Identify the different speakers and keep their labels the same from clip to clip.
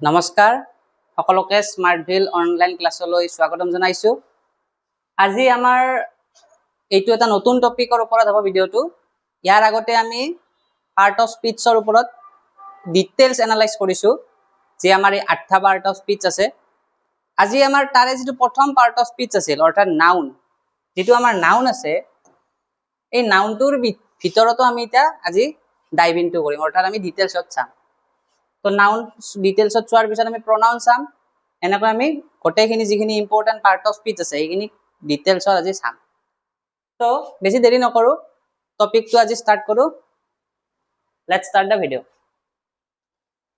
Speaker 1: নমস্কাৰ সকলোকে স্মাৰ্টভিল অনলাইন ক্লাছলৈ স্বাগতম জনাইছো। আজি আমাৰ এইটো এটা নতুন টপিকৰ ওপৰত হ'ব ভিডিঅ'টো। ইয়াৰ আগতে আমি পাৰ্ট অফ স্পীচৰ ওপৰত ডিটেইলছ এনালাইজ কৰিছো, যে আমাৰ এই 8টা পাৰ্ট অফ স্পীচ আছে। আজি আমাৰ তাৰে যিটো প্ৰথম পাৰ্ট অফ স্পীচ আছিল, অৰ্থাৎ নাউন, যিটো আমাৰ নাউন আছে, এই নাউনটোৰ ভিতৰতো আমি এতিয়া আজি ডাইভ ইনটু কৰিম, অৰ্থাৎ আমি ডিটেইলছত চাম। তো নাউন ডিটেইলছত চোৱাৰ পিছত আমি প্ৰনাউন চাম, এনেকৈ আমি গোটেইখিনি যিখিনি ইম্পৰ্টেণ্ট পাৰ্ট অফ স্পীচ আছে সেইখিনি ডিটেইলছত আজি চাম। তো বেছি দেৰি নকৰো, টপিকটো আজি ষ্টাৰ্ট কৰো। Let's start the video'.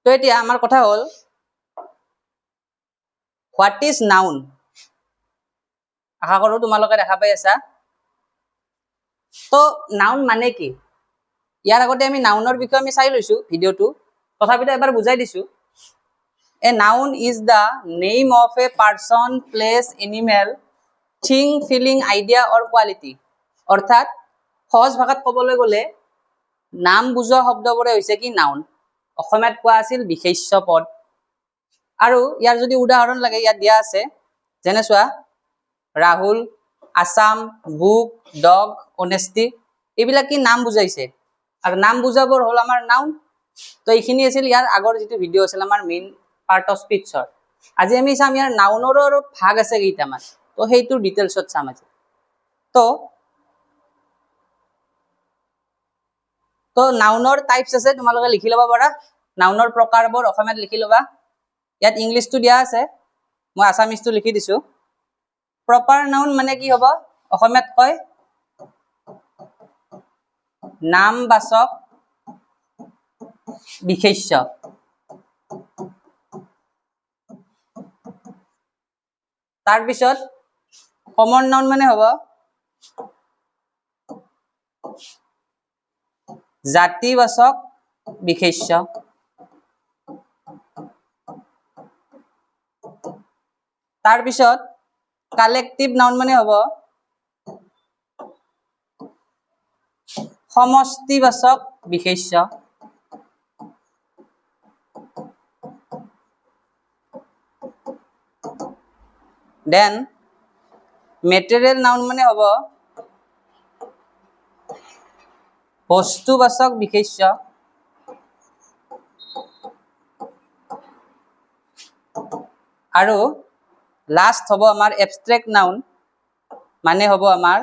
Speaker 1: তো এতিয়া আমাৰ কথা হ'ল, হোৱাট ইজ নাউন? আশা কৰো তোমালোকে দেখা পাই আছা। তো নাউন মানে কি? ইয়াৰ আগতে আমি নাউনৰ বিষয়ে আমি চাই লৈছো ভিডিঅ'টো, তথাপিতো এবাৰ বুজাই দিছো। A noun is the name of a person, place, animal, thing, feeling, idea or quality. অৰ্থাৎ সহজ ভাষাত ক'বলৈ গ'লে নাম বুজোৱা শব্দবোৰে হৈছে কি নাউন। অসমীয়াত কোৱা আছিল বিশেষ্য পদ। আৰু ইয়াৰ যদি উদাহৰণ লাগে ইয়াত দিয়া আছে, যেনে চোৱা, ৰাহুল, আছাম, বুক, ডগ, অনেষ্টি, এইবিলাক কি নাম বুজাইছে। আৰু নাম বুজাবোৰ হ'ল আমাৰ নাউন। তো এইখিনি আছিল ইয়াৰ আগৰ যিটো ভিডিঅ' আছিল আমাৰ মেইন পাৰ্ট অফ স্পীচৰ। আজি আমি চাম ইয়াৰ নাউনৰো আৰু ভাগ আছে কেইটামান, তো সেইটোৰ ডিটেইলছত চাম আজি। তো নাউনৰ টাইপছ আছে, তোমালোকে লিখি ল'ব পাৰা। নাউনৰ প্ৰকাৰবোৰ অসমীয়াত লিখি ল'বা। ইয়াত ইংলিছটো দিয়া আছে, মই আছামিজটো লিখি দিছো। প্ৰপাৰ নাউন মানে কি হ'ব? অসমীয়াত কয় নামবাচক বিশেষ্য। তাৰপিছত কমন নাউন মানে হ'ব জাতিবাচক বিশেষ্য। তাৰপিছত কালেক্টিভ নাউন মানে হ'ব সমষ্টিবাচক বিশেষ্য। দেন মেটেৰিয়েল নাউন মানে হ'ব বস্তুবাচক বিশেষ্য। আৰু লাষ্ট হ'ব আমাৰ এবষ্ট্ৰেক্ট নাউন, মানে হ'ব আমাৰ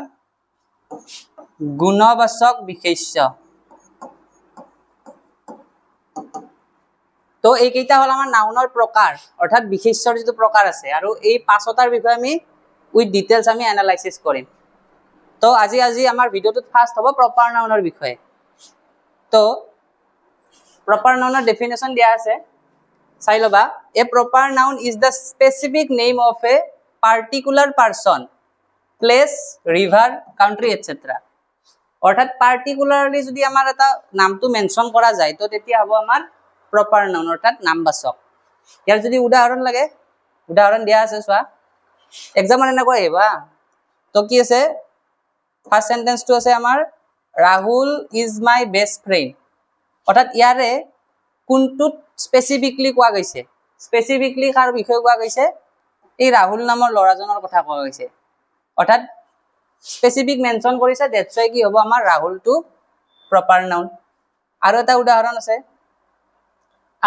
Speaker 1: গুণবাচক বিশেষ্য। তো এইকেইটা হ'ল আমাৰ নাউনৰ প্ৰকাৰ, অৰ্থাৎ বিশেষ্যৰ যিটো প্ৰকাৰ আছে। আৰু এই 5টাৰ বিষয়ে আমি উইথ ডিটেইলছ আমি এনালাইচিছ কৰিম। তো আজি আমাৰ ভিডিঅ'টোত ফাৰ্ষ্ট হ'ব প্ৰপাৰ নাউনৰ বিষয়ে। তো প্ৰপাৰ নাউনৰ ডেফিনেশ্যন দিয়া আছে, চাই ল'বা। A proper noun is the specific name of a particular person, place, river, country etcetera. অৰ্থাৎ পাৰ্টিকুলাৰলি যদি আমাৰ এটা নামটো মেনশ্যন কৰা যায়, তো তেতিয়া হ'ব আমাৰ প্ৰপাৰ নাউন, অৰ্থাৎ নামবাচক। ইয়াৰ যদি উদাহৰণ লাগে, উদাহৰণ দিয়া আছে চোৱা। এক্সামত এনেকৈ আহিব। তো কি আছে, ফাৰ্ষ্ট সেন্টেন্সটো আছে আমাৰ Rahul is my best friend. অৰ্থাৎ ইয়াৰে কোনটোত স্পেচিফিকলি কোৱা গৈছে? স্পেচিফিকলি কাৰ বিষয়ে কোৱা গৈছে? এই ৰাহুল নামৰ ল'ৰাজনৰ কথা কোৱা গৈছে। অৰ্থাৎ স্পেচিফিক মেনশ্যন কৰিছে, দ্যাটছ ৱাই কি হ'ব আমাৰ ৰাহুলটো প্ৰপাৰ নাউন। আৰু এটা উদাহৰণ আছে,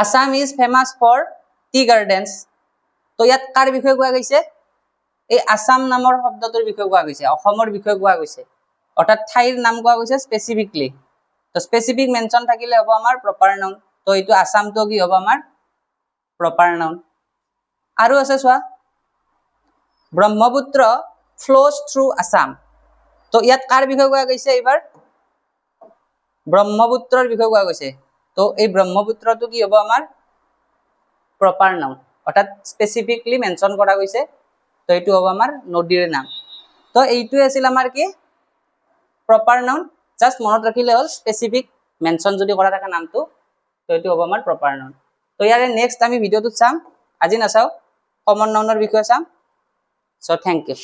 Speaker 1: Assam is famous for tea gardens. তো ইয়াত কাৰ বিষয়ে কোৱা গৈছে? এই আছাম নামৰ শব্দটোৰ বিষয়ে কোৱা গৈছে, অসমৰ বিষয়ে কোৱা গৈছে। অৰ্থাৎ ঠাইৰ নাম কোৱা গৈছে স্পেচিফিকলি। তো স্পেচিফিক মেনশ্যন থাকিলে হ'ব আমাৰ প্ৰপাৰ নাউন। তো এইটো আছামটো কি হ'ব আমাৰ প্ৰপাৰ নাউন। আৰু আছে চোৱা, ব্ৰহ্মপুত্ৰ ফ্ল'জ থ্ৰু আছাম। তো ইয়াত কাৰ বিষয়ে কোৱা গৈছে? এইবাৰ ব্ৰহ্মপুত্ৰৰ বিষয়ে কোৱা গৈছে। তো এই ব্ৰহ্মপুত্ৰটো কি হ'ব আমাৰ প্ৰপাৰ নাউন, অৰ্থাৎ স্পেচিফিকলি মেনশ্যন কৰা গৈছে। তো এইটো হ'ব আমাৰ নদীৰ নাম। তো এইটোৱে আছিল আমাৰ কি প্ৰপাৰ নাউন। জাষ্ট মনত ৰাখিলে হ'ল, স্পেচিফিক মেনশ্যন যদি কৰা থাকে নামটো, তো এইটো হ'ব আমাৰ প্ৰপাৰ নাউন। তো ইয়াৰে নেক্সট আমি ভিডিঅ'টোত চাম, আজি নাচাওঁ, কমন নাউনৰ বিষয়ে চাম। চ' থেংক ইউ।